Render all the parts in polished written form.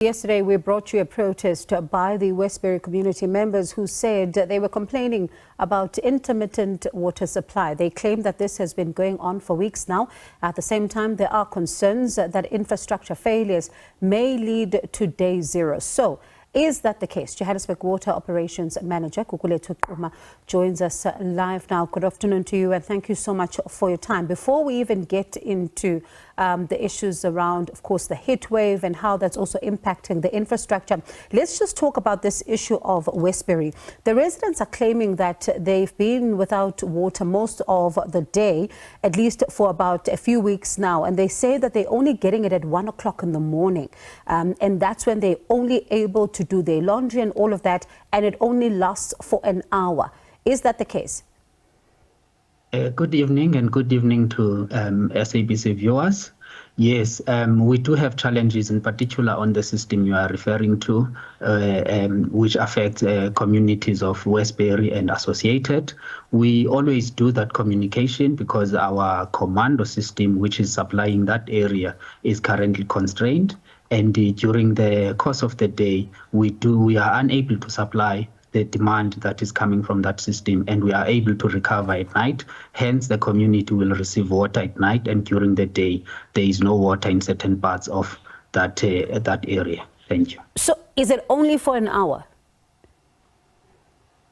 Yesterday, we brought you a protest by the Westbury community members who said they were complaining about intermittent water supply. They claim that this has been going on for weeks now. At the same time, there are concerns that infrastructure failures may lead to day zero. So, is that the case? Johannesburg Water Operations Manager Gugulethu Quma joins us live now. Good afternoon to you and thank you so much for your time. Before we even get into the issues around, of course, the heat wave and how that's also impacting the infrastructure, let's just talk about this issue of Westbury. The residents are claiming that they've been without water most of the day, at least for about a few weeks now, and they say that they're only getting it at 1 o'clock in the morning, and that's when they're only able to do their laundry and all of that, and it only lasts for an hour. Is that the case? Good evening and good evening to SABC viewers. Yes, we do have challenges in particular on the system you are referring to, which affects communities of Westbury and associated. We always do that communication because our commando system, which is supplying that area, is currently constrained. And during the course of the day, we are unable to supply the demand that is coming from that system, and we are able to recover at night. Hence, the community will receive water at night, and during the day, there is no water in certain parts of that area. Thank you. So, is it only for an hour?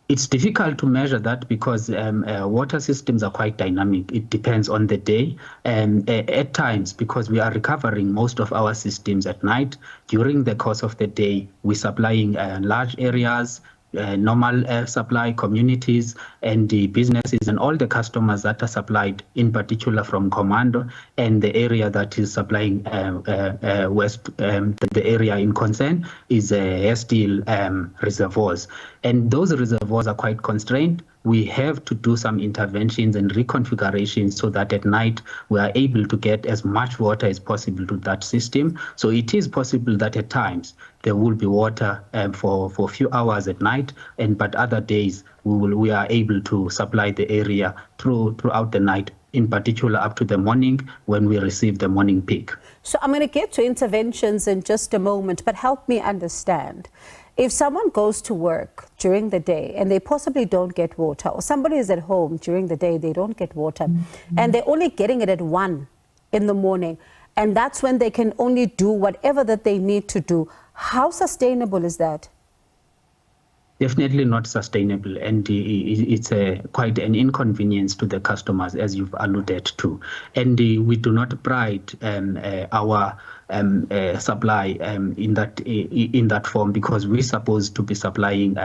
It's difficult to measure that because water systems are quite dynamic. It depends on the day. At times, because we are recovering most of our systems at night, during the course of the day, we're supplying large areas, normal supply communities and the businesses and all the customers that are supplied, in particular from Commando and the area that is supplying the area in concern is steel reservoirs. And those reservoirs are quite constrained. We have to do some interventions and reconfigurations so that at night we are able to get as much water as possible to that system. So it is possible that at times there will be water for a few hours at night, but other days we are able to supply the area throughout the night, in particular up to the morning when we receive the morning peak. So I'm going to get to interventions in just a moment, but help me understand. If someone goes to work during the day and they possibly don't get water, or somebody is at home during the day, they don't get water, and they're only getting it at 1 in the morning, and that's when they can only do whatever that they need to do, how sustainable is that? Definitely not sustainable, and it's quite an inconvenience to the customers, as you've alluded to. And we do not pride our supply in that form, because we're supposed to be supplying.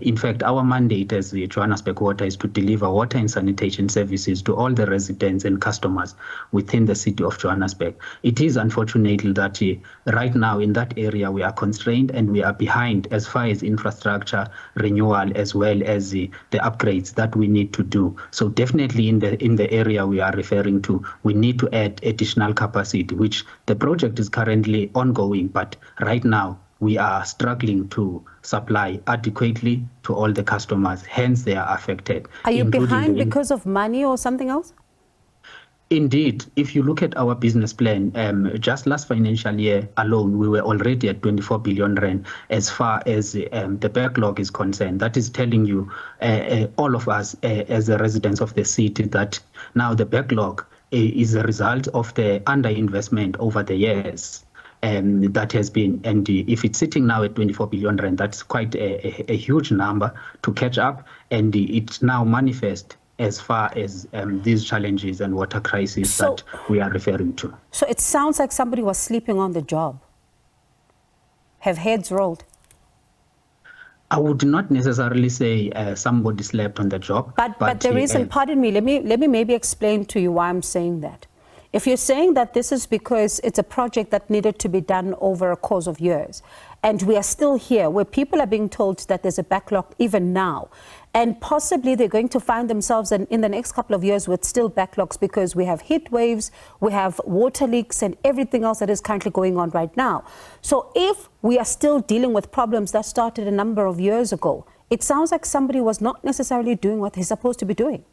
In fact, our mandate as the Johannesburg Water is to deliver water and sanitation services to all the residents and customers within the city of Johannesburg. It is unfortunately that right now in that area we are constrained and we are behind as far as infrastructure renewal as well as the upgrades that we need to do. So definitely in the area we are referring to, we need to add additional capacity, which the project is currently ongoing, but right now we are struggling to supply adequately to all the customers, hence they are affected. Are you behind because of money or something else? Indeed, if you look at our business plan, just last financial year alone, we were already at 24 billion rand as far as the backlog is concerned. That is telling you, all of us as the residents of the city, that now the backlog is a result of the underinvestment over the years. That has been, and if it's sitting now at 24 billion rand, that's quite a huge number to catch up, and it's now manifest as far as these challenges and water crisis that we are referring to. So it sounds like somebody was sleeping on the job. Have heads rolled? I would not necessarily say somebody slept on the job. But the reason, pardon me, let me maybe explain to you why I'm saying that. If you're saying that this is because it's a project that needed to be done over a course of years, and we are still here where people are being told that there's a backlog even now, and possibly they're going to find themselves in the next couple of years with still backlogs because we have heat waves, we have water leaks and everything else that is currently going on right now. So if we are still dealing with problems that started a number of years ago, it sounds like somebody was not necessarily doing what they're supposed to be doing.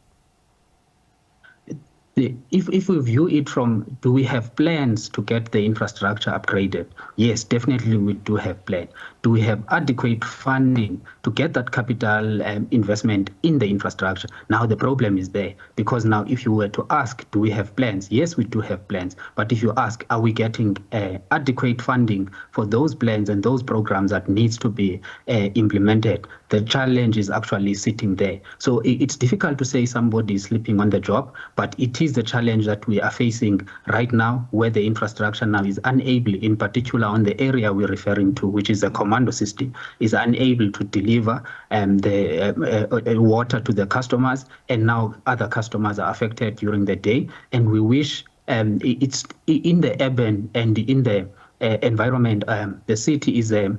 If we view it from, do we have plans to get the infrastructure upgraded? Yes, definitely we do have plans. Do we have adequate funding to get that capital investment in the infrastructure? Now the problem is there, because now if you were to ask, do we have plans? Yes, we do have plans. But if you ask, are we getting adequate funding for those plans and those programs that needs to be implemented? The challenge is actually sitting there. So it's difficult to say somebody is sleeping on the job, but it is the challenge that we are facing right now, where the infrastructure now is unable, in particular on the area we're referring to, which is the commando system, is unable to deliver the water to the customers, and now other customers are affected during the day. And we wish it's in the urban and in the environment. The city is a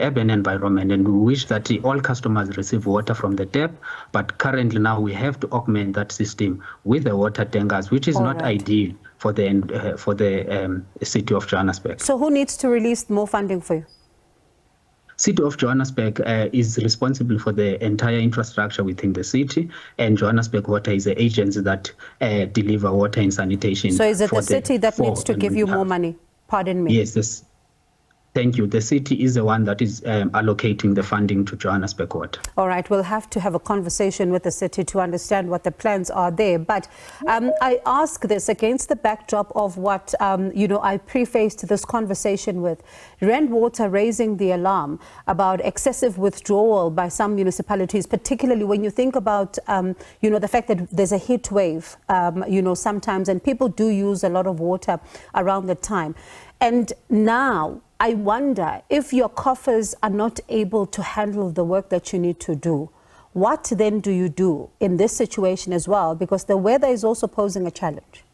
urban environment, and we wish that all customers receive water from the tap. But currently now we have to augment that system with the water tankers, which is not ideal for the city of Johannesburg. So who needs to release more funding for you? City of Johannesburg is responsible for the entire infrastructure within the city, and Johannesburg Water is the agency that deliver water and sanitation. So is it the city that needs to give you more money? Pardon me. Yes, thank you. The city is the one that is allocating the funding to Johannesburg Water. All right, we'll have to have a conversation with the city to understand what the plans are there. But I ask this against the backdrop of what, I prefaced this conversation with. Rand Water raising the alarm about excessive withdrawal by some municipalities, particularly when you think about, the fact that there's a heat wave, sometimes, and people do use a lot of water around the time. And now, I wonder if your coffers are not able to handle the work that you need to do. What then do you do in this situation as well? Because the weather is also posing a challenge.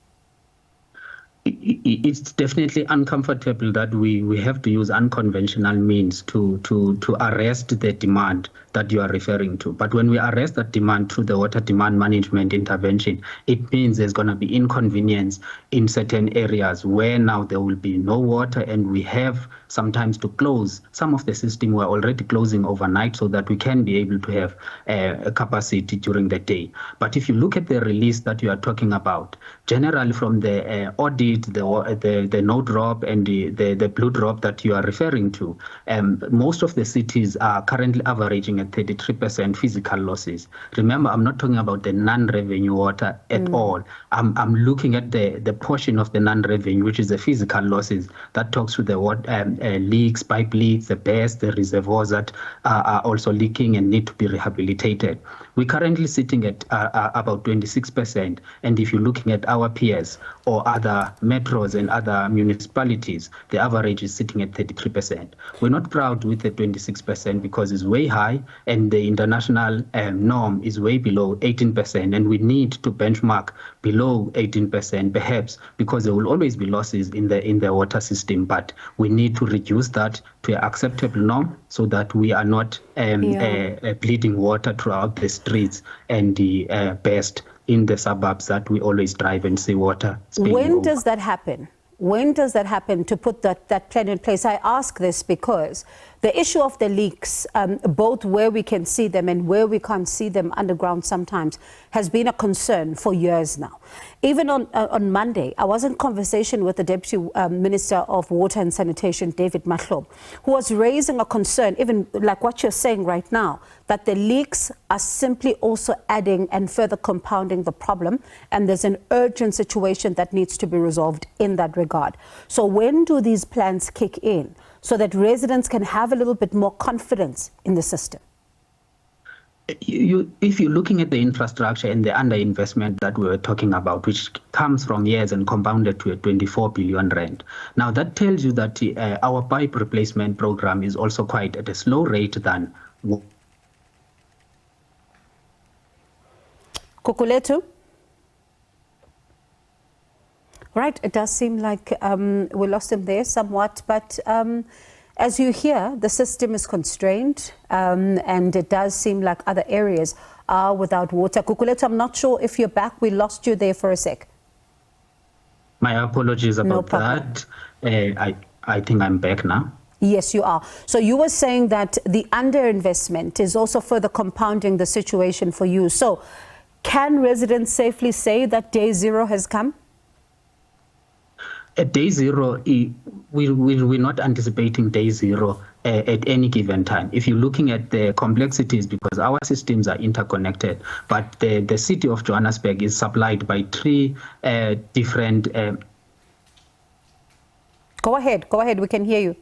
It's definitely uncomfortable that we have to use unconventional means to arrest the demand that you are referring to. But when we arrest that demand through the water demand management intervention, it means there's going to be inconvenience in certain areas where now there will be no water, and we have sometimes to close some of the system. We're already closing overnight so that we can be able to have a capacity during the day. But if you look at the release that you are talking about, generally from the audit, the no drop and the blue drop that you are referring to, most of the cities are currently averaging at 33% physical losses. Remember, I'm not talking about the non-revenue water at all. I'm looking at the portion of the non-revenue, which is the physical losses. That talks to the water leaks, pipe leaks, the bursts, the reservoirs that are also leaking and need to be rehabilitated. We're currently sitting at about 26%. And if you're looking at our peers or other metros and other municipalities, the average is sitting at 33%. We're not proud with the 26% because it's way high, and the international norm is way below 18%. And we need to benchmark below 18%, perhaps, because there will always be losses in the water system. But we need to reduce that to an acceptable norm so that we are not bleeding water throughout the streets and the best in the suburbs that we always drive and see water. When does that happen? When does that happen, to put that plan in place? I ask this because the issue of the leaks, both where we can see them and where we can't see them underground sometimes, has been a concern for years now. Even on Monday, I was in conversation with the Deputy Minister of Water and Sanitation, David Mahlob, who was raising a concern, even like what you're saying right now, that the leaks are simply also adding and further compounding the problem, and there's an urgent situation that needs to be resolved in that regard. So when do these plans kick in so that residents can have a little bit more confidence in the system? If you're looking at the infrastructure and the underinvestment that we were talking about, which comes from years and compounded to a 24 billion rand. Now that tells you that our pipe replacement program is also quite at a slow rate than. Gugulethu? Right, it does seem like we lost him there somewhat, but as you hear, the system is constrained, and it does seem like other areas are without water. Gugulethu, I'm not sure if you're back. We lost you there for a sec. My apologies about that. I think I'm back now. Yes, you are. So you were saying that the underinvestment is also further compounding the situation for you. So Can residents safely say that day zero has come? At day zero, we're not anticipating day zero at any given time. If you're looking at the complexities, because our systems are interconnected, but the city of Johannesburg is supplied by three different... Go ahead, we can hear you.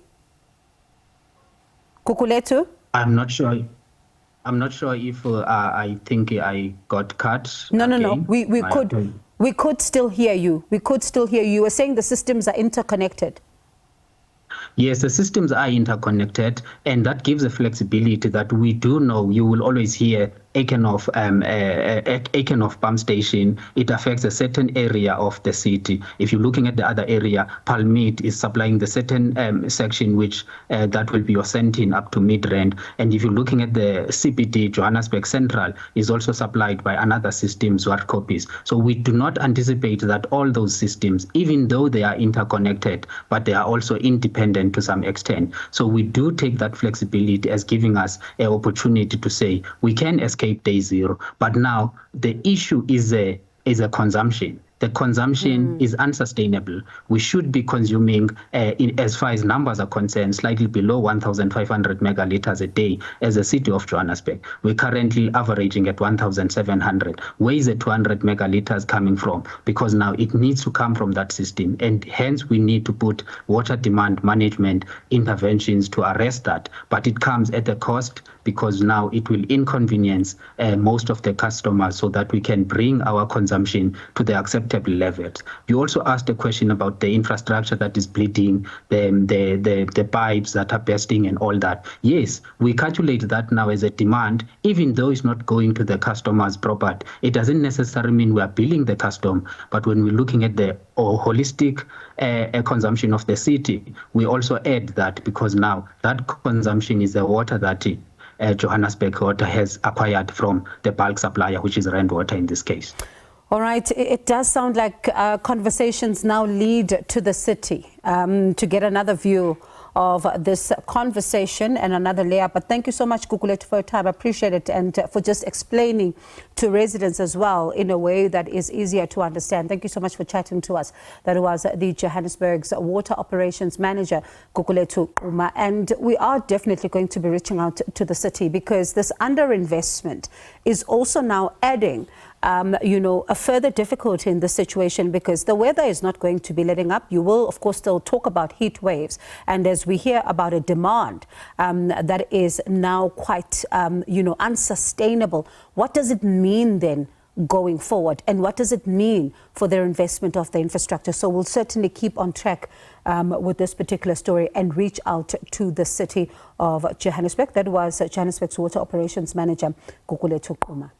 Gugulethu? I'm not sure if I think I got cut. No. We could still hear you. You were saying the systems are interconnected. Yes, the systems are interconnected, and that gives a flexibility that we do know. You will always hear Ekenhof pump station. It affects a certain area of the city. If you're looking at the other area, Palmit is supplying the certain section which that will be your Sentin up to Midrand. And if you're looking at the CBD, Johannesburg Central is also supplied by another system, Zwart copies. So we do not anticipate that all those systems, even though they are interconnected, but they are also independent to some extent. So we do take that flexibility as giving us an opportunity to say we can escape day zero. But now the issue is a consumption. The consumption is unsustainable. We should be consuming, as far as numbers are concerned, slightly below 1,500 megaliters a day as a city of Johannesburg. We're currently averaging at 1,700. Where is the 200 megaliters coming from? Because now it needs to come from that system. And hence we need to put water demand management interventions to arrest that. But it comes at a cost, because now it will inconvenience most of the customers so that we can bring our consumption to the acceptable levels. You also asked a question about the infrastructure that is bleeding, the pipes that are bursting and all that. Yes, we calculate that now as a demand, even though it's not going to the customer's property. It doesn't necessarily mean we are billing the customer, but when we're looking at the holistic consumption of the city, we also add that, because now that consumption is the water that Johannesburg Water has acquired from the bulk supplier, which is Rand Water in this case. All right, it does sound like conversations now lead to the city to get another view of this conversation and another layer. But thank you so much, Gugulethu, for your time. I appreciate it, and for just explaining to residents as well in a way that is easier to understand. Thank you so much for chatting to us. That was the Johannesburg's Water Operations Manager, Gugulethu Quma. And we are definitely going to be reaching out to the city, because this underinvestment is also now adding a further difficulty in this situation, because the weather is not going to be letting up. You will, of course, still talk about heat waves. And as we hear about a demand that is now quite, unsustainable, what does it mean then going forward? And what does it mean for their investment of the infrastructure? So we'll certainly keep on track with this particular story and reach out to the city of Johannesburg. That was Johannesburg's Water Operations Manager, Gugulethu Quma.